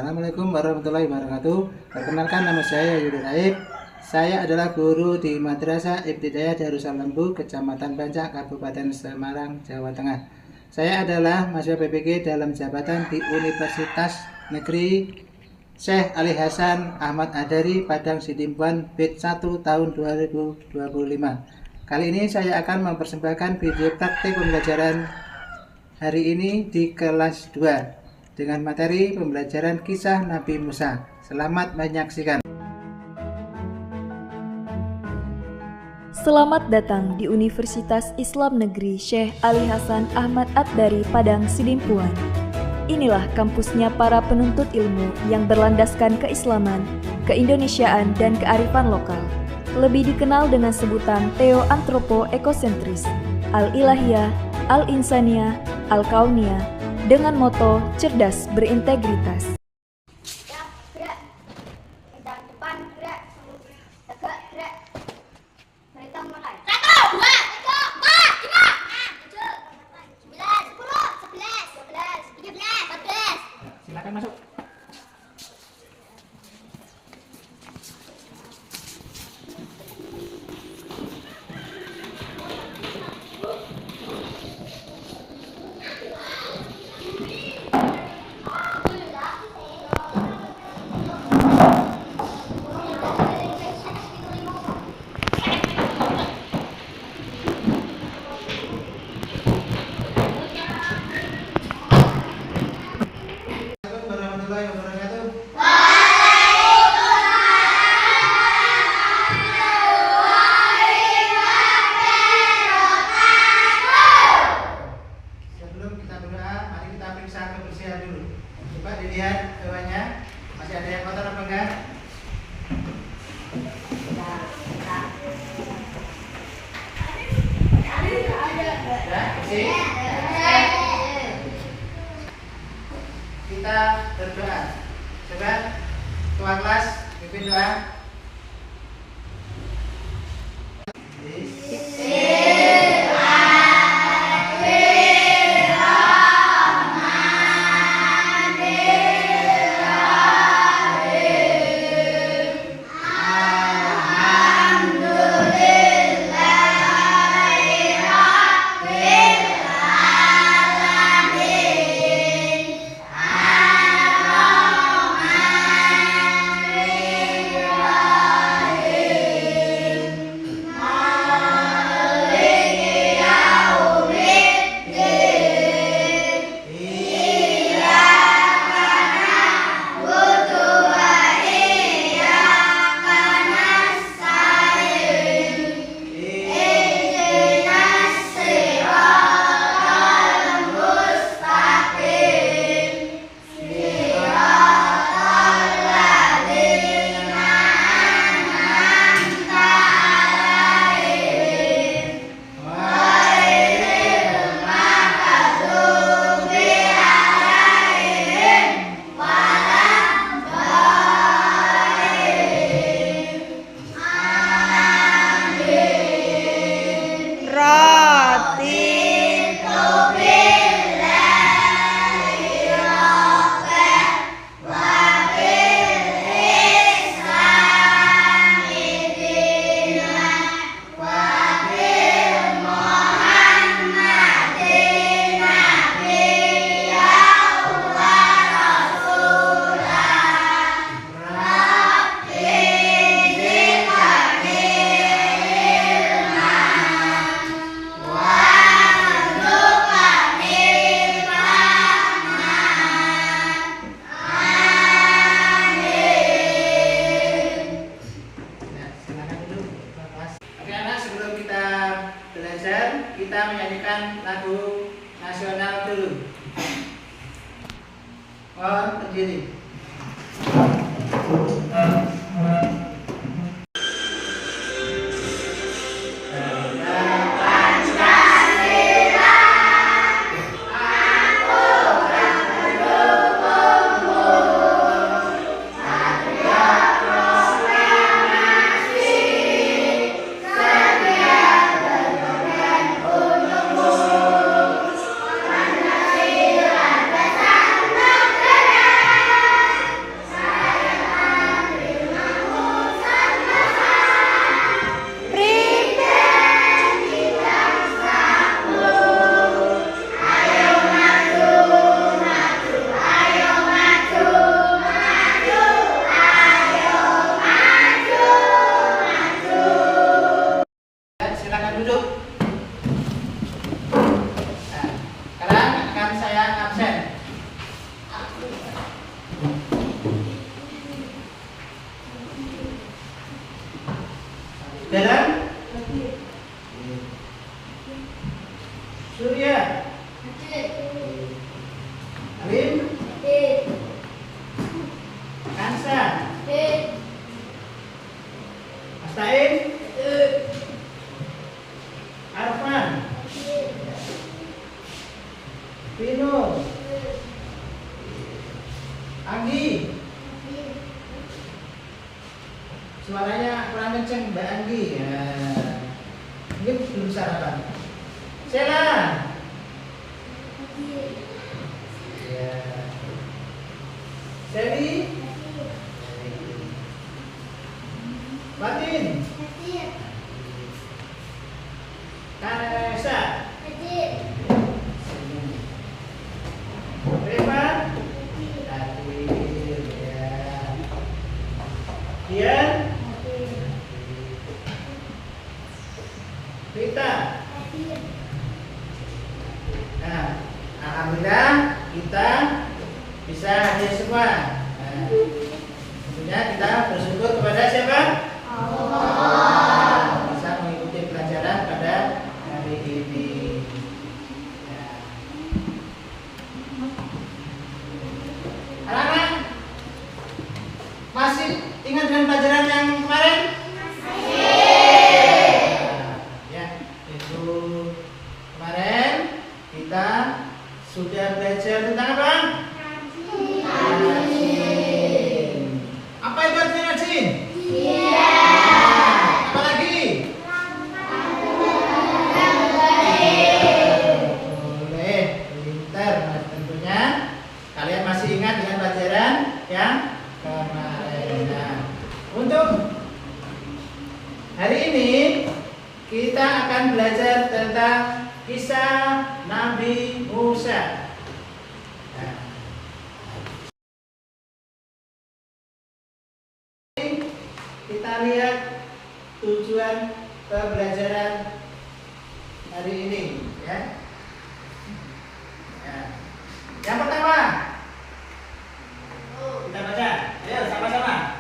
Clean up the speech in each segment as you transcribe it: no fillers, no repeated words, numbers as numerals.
Assalamualaikum warahmatullahi wabarakatuh. Perkenalkan, nama saya Yudi Raib. Saya adalah guru di Madrasah Ibtidaiyah Darussalam Lembu, Kecamatan Bancak, Kabupaten Semarang, Jawa Tengah. Saya adalah mahasiswa PPG dalam jabatan di Universitas Negeri Syekh Ali Hasan Ahmad Adari Padang Sidimpuan BIT 1 tahun 2025. Kali ini saya akan mempersembahkan video praktik pembelajaran hari ini di kelas 2 dengan materi pembelajaran kisah Nabi Musa. Selamat menyaksikan. Selamat datang di Universitas Islam Negeri Syekh Ali Hasan Ahmad Ad-Dari Padang Sidimpuan. Inilah kampusnya para penuntut ilmu yang berlandaskan keislaman, keindonesiaan, dan kearifan lokal. Lebih dikenal dengan sebutan Theo-Antropo-Ekosentris, Al-Ilahiyah, Al-Insaniyah, Al-Kauniyah, dengan moto cerdas berintegritas. Silakan masuk. Warahmatullahi wabarakatuh. Sebelum kita berdoa, mari kita periksa kebersihan dulu. Coba dilihat bawahnya, masih ada yang kotor apa enggak? Ya, bersih. Kita berdoa. Coba ketua kelas pimpin doa. Kita menyanyikan lagu nasional dulu. Mohon berdiri. rekan saya absen. Dalam Surya Alim Kansa Astain Arfan Vino Anggi. Suaranya kurang kenceng Mbak Anggi ya. Mungkin belum sarapan. Sela ya. Seli Batin Kanesa Revan hadir ya. Dian Rita. Nah, alhamdulillah kita bisa hadir semua. Nah, tentunya kita bersyukur kepada siapa? Allah. Bisa mengikuti pelajaran pada hari ini. Ya. Anak-anak masih ingat dengan pelajaran yang kemarin? Kita sudah belajar tentang apa? Rajin. Apa itu artinya rajin? Iya. Apa lagi? Boleh, pintar. Nah, tentunya kalian masih ingat dengan pelajaran yang kemarin. Nah, untuk hari ini kita akan belajar tentang kisah Nabi Musa. Nah, kita lihat tujuan pembelajaran hari ini, ya. Yang pertama, kita baca. Ayo sama-sama.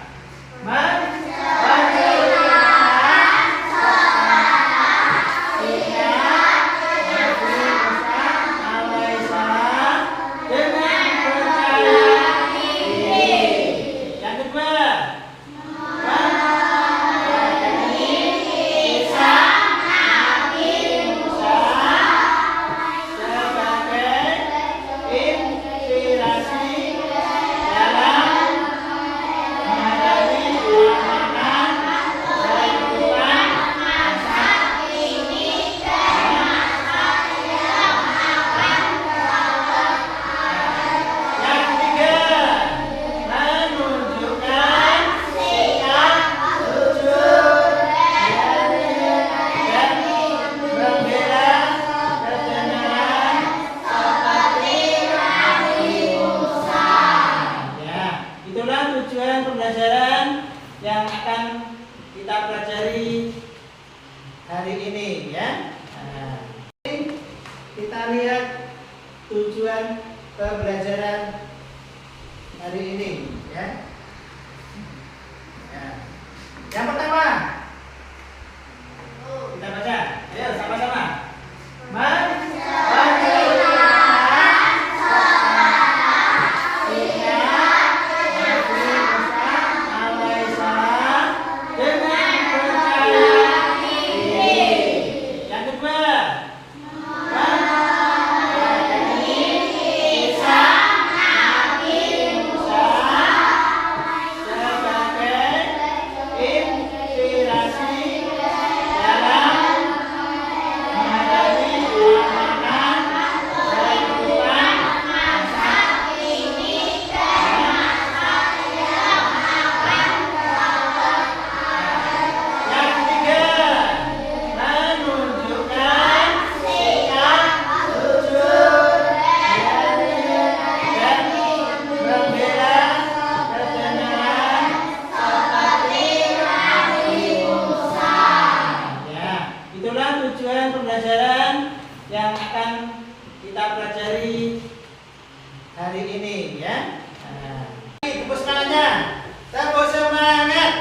Kita lihat tujuan pembelajaran hari ini, ya. Yang pertama, kita baca. Ayo sama-sama. Itulah tujuan pembelajaran yang akan kita pelajari hari ini ya. Nah, tepuk semangatnya. Tepuk semangat.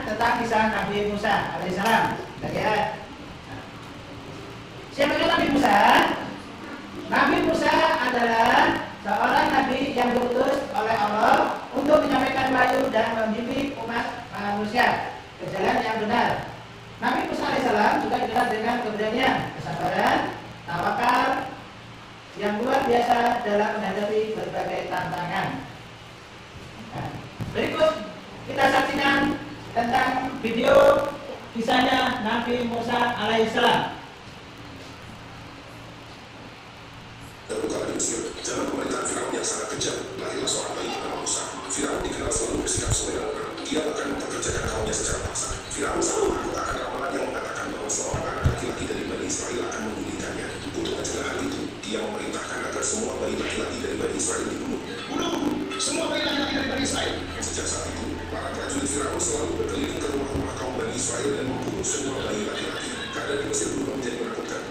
Tentang kisah Nabi Musa alaihissalam. Lihat. Siapa itu Nabi Musa? Nabi Musa adalah seorang nabi yang diutus oleh Allah untuk menyampaikan wahyu dan membimbing umat manusia ke jalan yang benar. Nabi Musa alaihissalam juga dikenal dengan keberanian, kesabaran, tawakal yang luar biasa dalam menghadapi berbagai tantangan. Nah, berikut kita saksikan tentang video kisahnya Nabi Musa alaihissalam. Terbuka di Mesir, zaman pemerintahan Firaun yang sangat kejam, lahirlah seorang bayi bernama Musa. Firaun dikenal selalu bersikap sembarangan. Dia bahkan mempekerjakan kaumnya secara paksa. Firaun selalu mengatakan ramalan yang mengatakan bahwa seorang anak laki-laki dari Bani Israel akan menggulingkannya. Untuk mencegah hal itu, dia memerintahkan agar semua bayi laki-laki dari Bani Israel dibunuh. Bunuh semua bayi laki-laki dari Bani Israel. Sejak saat itu, para prajurit Firaun selalu berkeliling ke rumah-rumah kaum Bani Israel dan membunuh semua bayi laki-laki. Keadaan di Mesir berubah menjadi menakutkan.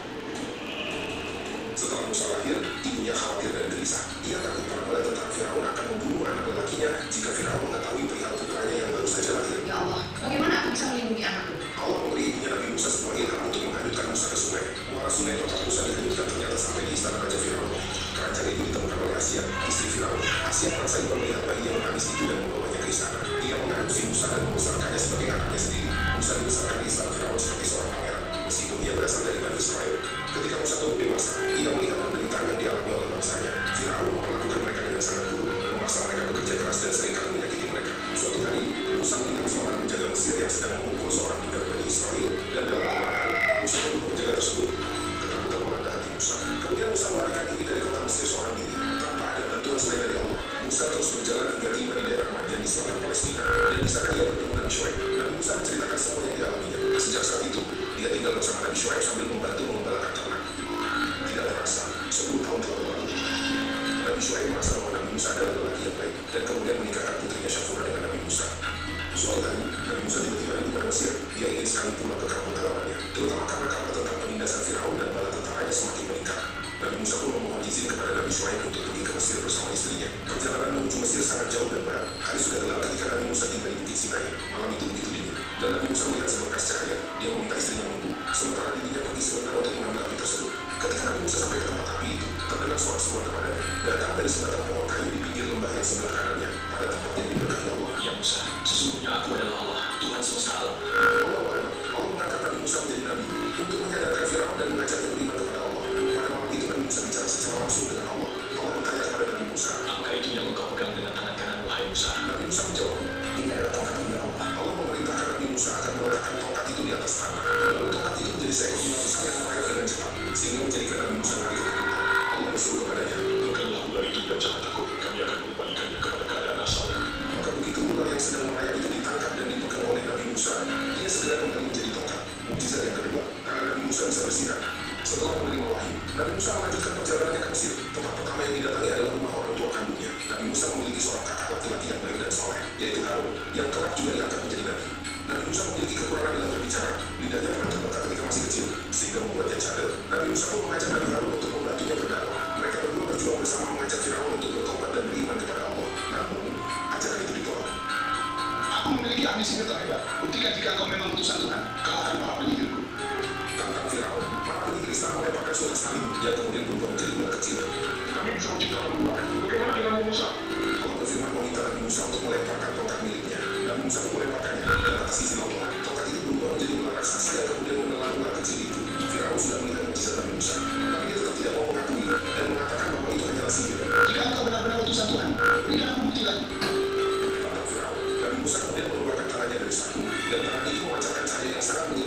Setelah Musa lahir, ibunya khawatir dan gelisah. Ia takut para bala tentara Firaun akan membunuh anak lelakinya jika Firaun mengetahui perihal putranya yang baru saja lahir. Ya Allah, bagaimana aku bisa melindungi anakku? Allah memberi ibunya Nabi Musa sebuah ilham untuk menghanyutkan Musa ke sungai. Muara sungai tempat Musa dihanyutkan ternyata sampai di istana Raja Firaun. Kerajaan itu ditemukan oleh Asia, istri Firaun. Asia merasa iba melihat bayi yang menangis itu dan membawanya ke istana. Ia mengadopsi Musa dan membesarkannya sebagai anaknya sendiri. Musa dibesarkan di istana Firaun seperti seorang pangeran, meskipun ia berasal dari Bani Israel. Ketika Musa tumbuh dewasa, ia melihat penderitaan yang dialami oleh bangsanya. Firaun memperlakukan mereka dengan sangat buruk, memaksa mereka bekerja keras dan seringkali menyakiti mereka. Suatu hari, Musa melihat seorang penjaga Mesir yang sedang memukul seorang budak Bani Israel, dan dalam kemarahan, Musa membunuh penjaga tersebut. Ketakutan melanda hati Musa. Kemudian Musa melarikan diri dari kota Mesir seorang diri, tanpa ada bantuan selain dari Allah. Musa terus berjalan hingga tiba di daerah Madian di selatan Palestina, dan di sana ia bertemu Nabi Syuaib. Nabi Musa menceritakan semua yang dialaminya. Sejak saat itu, dia tinggal bersama Nabi Syuaib sambil membantu mengembalakan ternak. Tidak terasa, 10 tahun telah berlalu. Nabi Syuaib merasa bahwa Nabi Musa adalah lelaki yang baik, dan kemudian menikahkan putrinya Syafura dengan Nabi Musa. Suatu hari, Nabi Musa tiba-tiba di pada Mesir. Dia ingin sekali pulang ke kampung halamannya, terutama karena kabar tentang penindasan Firaun dan bala tentaranya semakin meningkat. Nabi Musa pun memohon izin kepada Nabi Syuaib untuk pergi ke Mesir bersama istrinya. Perjalanan menuju Mesir sangat jauh dan berat. Hari sudah gelap ketika Nabi Musa tiba di Bukit Sinai. Malam itu begitu dingin, dan Nabi Musa melihat seberkas cahaya. Dia meminta istrinya menunggu, sementara dirinya pergi sebentar untuk mengambil api tersebut. Ketika Nabi Musa sampai ke tempat api itu, terdengar suara seruan kepadanya, datang dari sebatang pohon kayu di pinggir lembah yang sebelah kanannya, pada tempat yang diberkahi Allah. Ya Musa, sesungguhnya aku adalah Allah, Tuhan semesta alam. Allah mengangkat Nabi Musa menjadi nabi untuk menyadarkan Firaun dan mengajarnya beriman kepada Allah. Pada malam itu Nabi Musa bicara secara langsung dengan Allah. Allah bertanya kepada Nabi Musa, apakah itu yang engkau pegang dengan tangan kanan, wahai Musa? Nabi Musa menjawab, ini adalah tongkat milik Allah. Allah memerintahkan Nabi Musa akan meletakkan tongkat itu di atas tanah. Lalu tongkat itu menjadi seekor binatang sangat mereka dengan cepat, sehingga menjadikan Nabi Musa lari ke Tuhan. Allah berseru kepadanya, Makanlah ular itu dan jangan takut, kami akan mengembalikannya kepada keadaan asalnya. maka begitu ular yang sedang merayap itu ditangkap dan dipegang oleh Nabi Musa, ia segera kembali menjadi tongkat. Mukjizat yang kedua, karena Nabi Musa bisa bersinar. Setelah menerima wahyu, Nabi Musa melanjutkan perjalanannya ke Mesir. Tempat pertama yang didatangi adalah rumah orang tua kandungnya. Nabi Musa memiliki seorang kakak laki-laki yang baik dan soleh, yaitu Harun, yang kelak juga diangkat menjadi nabi. Nabi Musa memiliki kekurangan dalam berbicara. Lidahnya pernah terbakar ketika masih kecil, sehingga membuatnya cadel. Nabi Musa pun mengajak Nabi Harun untuk membantunya berdakwah. Mereka berdua berjuang bersama mengajak Firaun untuk bertobat dan beriman kepada Allah. Namun, ajakan itu ditolak. Aku memiliki ambisi terhebat. Buktikan jika kau memang utusan Tuhan, kau akan para penyihirku. Tentang Firaun, para penyihir istana melemparkan surat salib yang kemudian berubah menjadi ular kecil. Kami bisa menciptakan ular. Bagaimana dengan Musa? Allah berfirman meminta Nabi Musa untuk melemparkan tongkat miliknya. Nabi Musa pun melemparkannya, dan atas izin Allah, tongkat itu berubah menjadi ular raksasa yang kemudian menelan ular kecil itu. Firaun sudah melihat mukjizat Nabi Musa, tapi dia tetap tidak mau mengakui dan mengatakan bahwa itu hanyalah sihir. Jika engkau benar-benar utusan Tuhan, berikan aku bukti lagi. Kata Firaun, Nabi Musa kemudian mengeluarkan tangannya dari saku, dan tangan itu memancarkan cahaya yang sangat menyala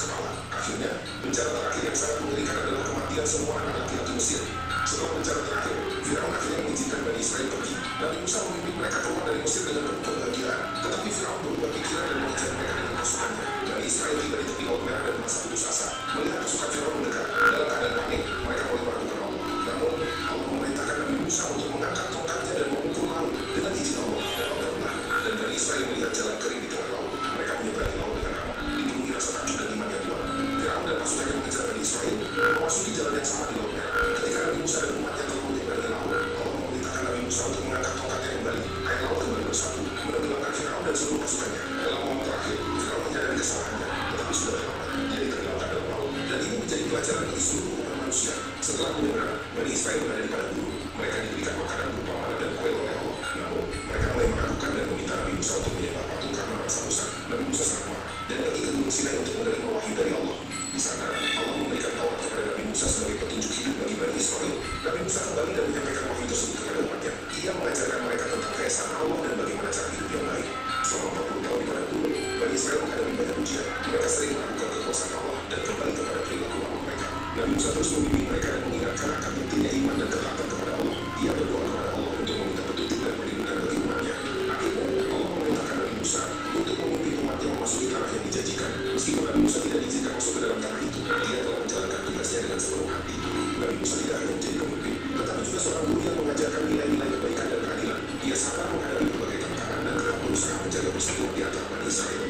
kepala. Akhirnya, bencana terakhir yang sangat mengerikan adalah kematian semua anak laki-laki Mesir. Setelah bencana terakhir, Firaun akhirnya mengizinkan Bani Israel pergi. Nabi Musa memimpin mereka keluar dari Mesir dengan penuh kebahagiaan. Tetapi Firaun berubah pikiran dan mengejar mereka dengan pasukannya. Bani Israel tiba di tepi Laut Merah dan merasa putus asa. Melihat pasukan Firaun mendekat, dalam keadaan panik, mereka mulai meragukan Allah. Namun, Allah memerintahkan Nabi Musa untuk mengangkat tongkatnya dan memukul laut dengan izin Allah dan Allah benar. Dan Bani Israel melihat jalan kering di tengah laut. Mereka menyeberangi laut dengan aman, dipenuhi rasa takjub dan iman yang kuat. Firaun dan pasukannya mengejar Bani Israel, memasuki jalan yang sama di Laut Merah. Ketika Nabi Musa dan umatnya telah menyeberangi laut, Allah memerintahkan Nabi Musa untuk mengangkat tongkatnya kembali. Air laut kembali bersatu, menenggelamkan Firaun dan seluruh pasukannya. Dalam momen terakhir, Firaun menyadari kesalahannya, tetapi sudah terlambat. Dia ditenggelamkan dalam laut, dan ini menjadi pelajaran bagi seluruh umat manusia. Setelah mendengar Bani Israel berada di padang gurun, mereka diberikan makanan berupa mana dan kue oleh Allah. Namun, mereka mulai meragukan dan meminta Nabi Musa untuk menyembah patung karena merasa bosan. Nabi Musa sangat marah dan pergi ke Gunung Sinai untuk menerima wahyu dari Allah. Di sana, Allah memberikan Taurat kepada Nabi Musa sebagai petunjuk hidup bagi Bani Israel. Nabi Musa kembali dan menyampaikan wahyu tersebut kepada umatnya. Ia mengajarkan mereka tentang keesaan Allah dan bagaimana cara hidup yang baik. Selama 40 tahun di padang gurun, Bani Israel menghadapi banyak ujian. Mereka sering meragukan kekuasaan Allah dan kembali kepada perilaku lama mereka. Nabi Musa terus membimbing mereka dan mengingatkan akan pentingnya iman dan ketaatan kepada Allah. Ia berdoa kepada Allah untuk meminta petunjuk dan perlindungan bagi umatnya. Akhirnya, Allah memerintahkan Nabi Musa untuk memimpin umatnya memasuki tanah yang dijanjikan. Meskipun Nabi Musa tidak diizinkan masuk ke dalam tanah itu, dia telah menjalankan tugasnya dengan sepenuh hati. Nabi Musa tidak hanya menjadi pemimpin, tetapi juga seorang guru yang mengajarkan nilai-nilai kebaikan dan keadilan. Ia sabar menghadapi berbagai tantangan dan tetap berusaha menjaga persatuan di antara Bani Israel.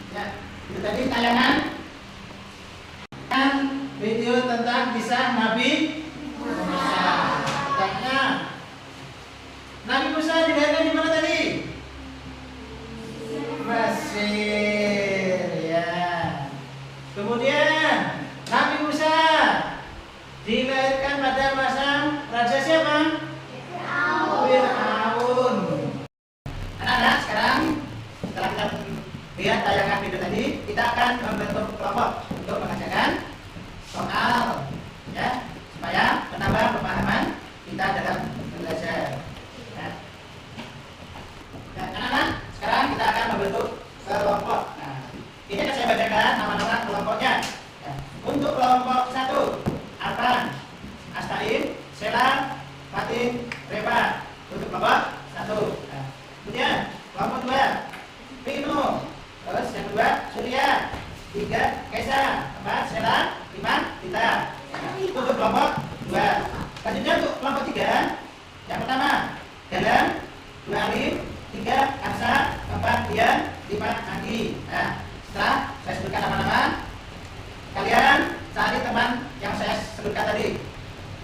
Ya, itu tadi tayangan video tentang kisah Nabi Musa. Tanya, Nabi Musa dilahirkan di mana tadi? Mesir, ya. Kemudian Nabi Musa dilahirkan pada masa raja siapa? Firaun. Anak-anak, sekarang setelah kita lihat tayangan video tadi, kita akan membentuk kelompok untuk mengajarkan soal, ya, supaya menambah pemahaman kita dalam belajar. Ya. Dan anak-anak, sekarang kita akan membentuk kelompok. Nah, ini akan saya bacakan nama-nama kelompoknya. Ya. Untuk kelompok 1, Arfan, Astaim, Sela, Fatin, Reba. Untuk kelompok 1. Nah, kemudian kelompok 2, Pino. Terus yang kedua, Surya. 3, Kesa. 4, Sela. 5, Tita. Untuk kelompok 2. Selanjutnya untuk kelompok 3, yang pertama, Dalam. 2, Alif. 3, Aksa. 4, Dian. 5, Andi. Nah, setelah saya sebutkan nama-nama, kalian cari teman yang saya sebutkan tadi.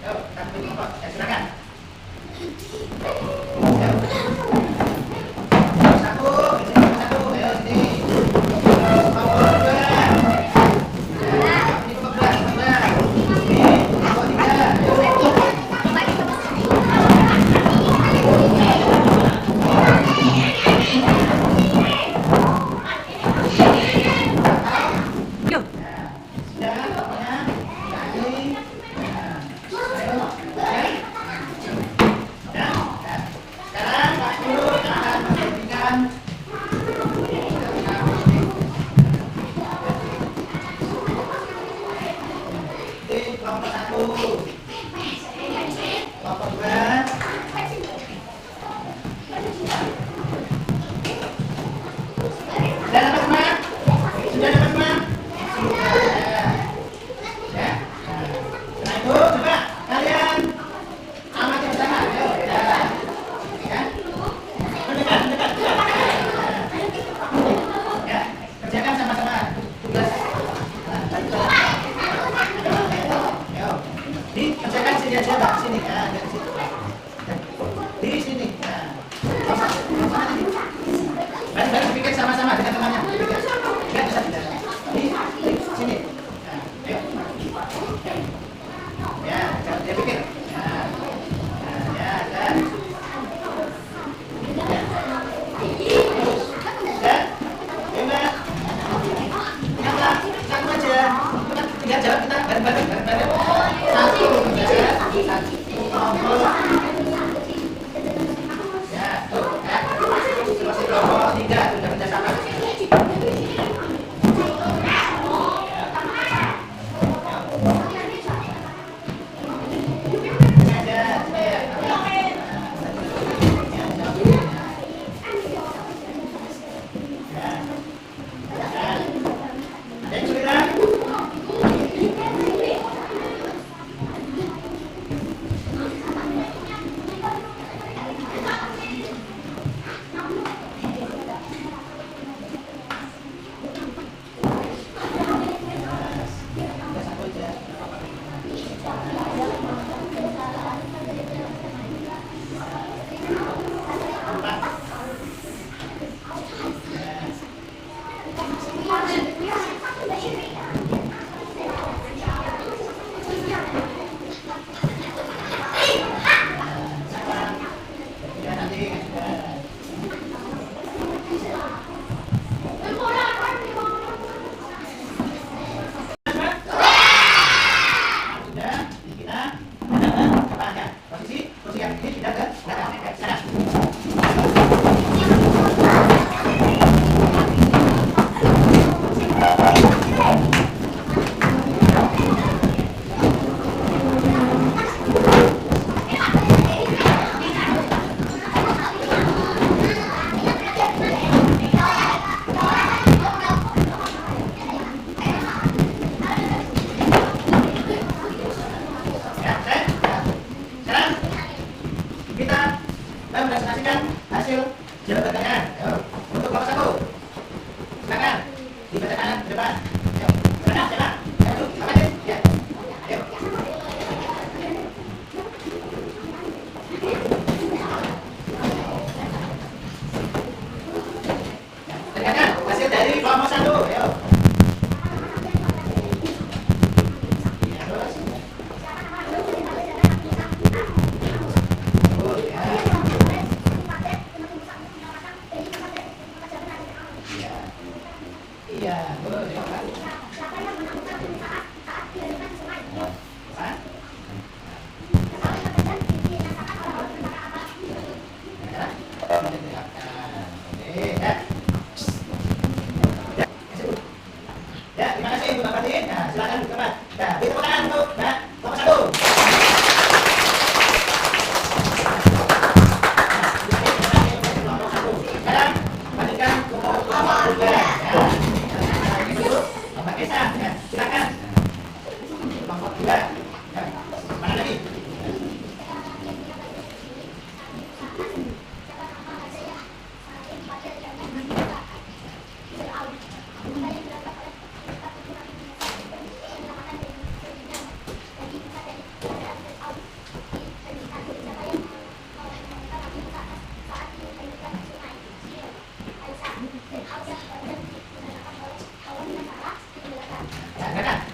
Yuk, kita bikin kelompok. Ya, silakan. Satu, ayo sini. Kelompok 2. Ini kelompok 2. Ini kelompok 3. Hasil dari kelompok 1. Ayo. Ya, terima kasih untuk Bapak Din. Nah, silakan Bapak. Nah, beri tepuk tangan untuk kelompok 1. Sekarang lanjutkan ke kelompok 2. Bapak Esa, ya, silakan. Kelompok 2. Mana lagi?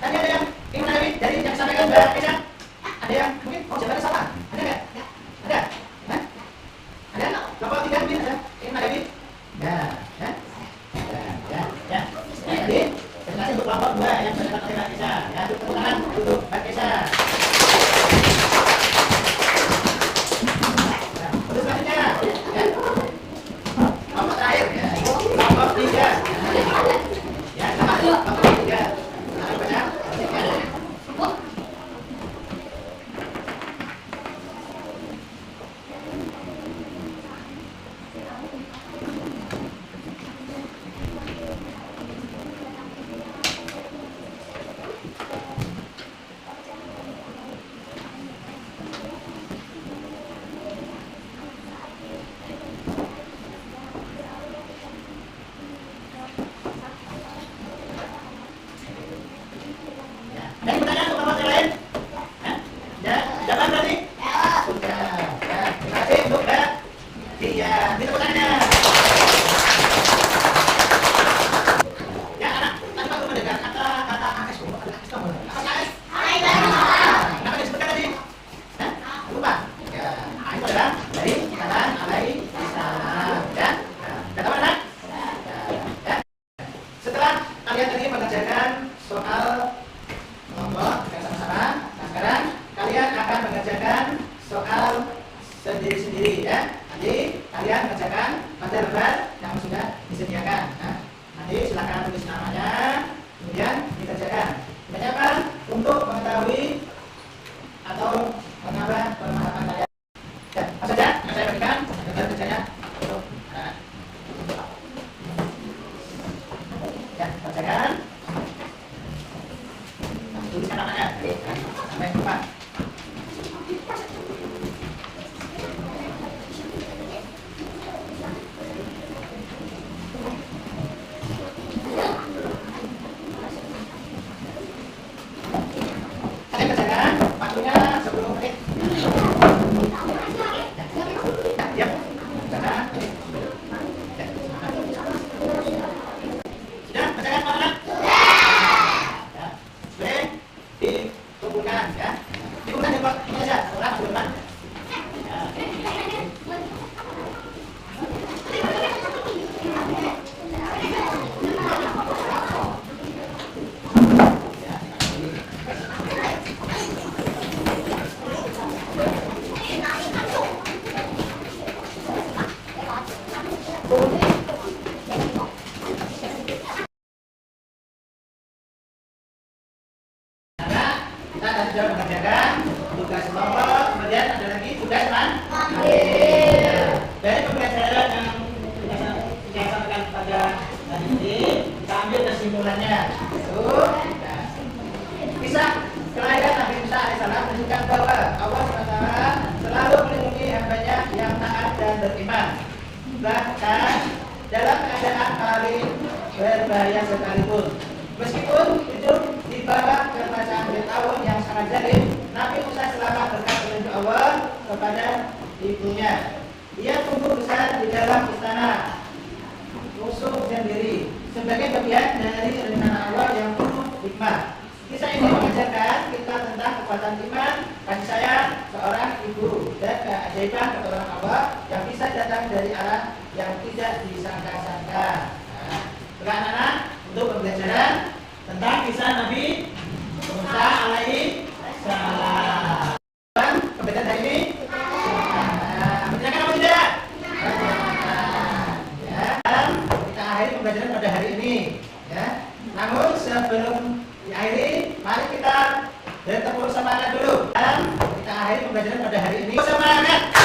Tadi ada yang ingin dari yang disampaikan Mbak Esa? Ada yang mungkin mau jawabannya salah? Ada nggak? Ada? Hah? Ada? Kelompok 3 mungkin ada? Ingin ada ini? Ya, ya, ya. Jadi, terima kasih untuk kelompok 2 yang sudah dapat Mbak Esa. Ya, tepuk tangan untuk Mbak Esa. Terus selanjutnya, ya. Kelompok terakhir, ya. Kelompok 3. Ya, kelompok 3. Ada pertanyaan untuk kelompok yang lain? Hah? Ya, jawaban berarti? Sudah. Ya, terima kasih untuk Mbak. Iya, beri tepuk tangannya. Ya, anak, tadi Pak Guru mendengar kata AS. Apa sih AS? Kenapa disebutkan tadi? Hah? Lupa? Ya, itu adalah dari kata alaihi salam. Ya, udah tahu anak? Ya. Setelah kalian tadi mengerjakan soal kelompok yang sama-sama, nah sekarang kalian akan mengerjakan soal sendiri-sendiri ya. Nanti kalian mengerjakan pada lembar yang sudah disediakan. Nah, nanti silakan tulis namanya, kemudian dikerjakan. Tujuannya apa? Untuk mengetahui atau menambah pemahaman kalian. Ya, apa saja yang saya berikan agar kerjanya untuk anak-anak. Ya, kerjakan. Tuliskan namanya sampai lupa. Saya kerjakan waktunya 10 menit. Ya, kerjakan. Ya. Sudah, kerjakan anak-anak? Ya. Boleh dikumpulkan ya. Dikumpulkan di tempat ini saja, satu orang, satu teman. Ya. Kita tadi sudah mengerjakan tugas kelompok, kemudian ada lagi tugas mandiri. Dari pembelajaran yang saya sampaikan kepada tadi ini, kita ambil kesimpulannya. Kisah kelahiran Nabi Musa alaihissalam menunjukkan bahwa Allah SWT selalu melindungi hambanya yang taat dan beriman. Bahkan dalam keadaan paling berbahaya sekalipun, meskipun itu kekuatan iman, kasih sayang seorang ibu, dan keajaiban pertolongan Allah yang bisa datang dari arah yang tidak disangka-sangka. Nah, anak-anak, untuk pembelajaran tentang kisah Nabi Musa alaihi salam. Pembelajaran hari ini menyenangkan apa tidak? Ya, kita akhiri pembelajaran pada hari ini. Ya. Namun sebelum diakhiri, mari kita bertepuk semangat dulu. Dan kita akhiri pembelajaran pada hari ini. Semangat!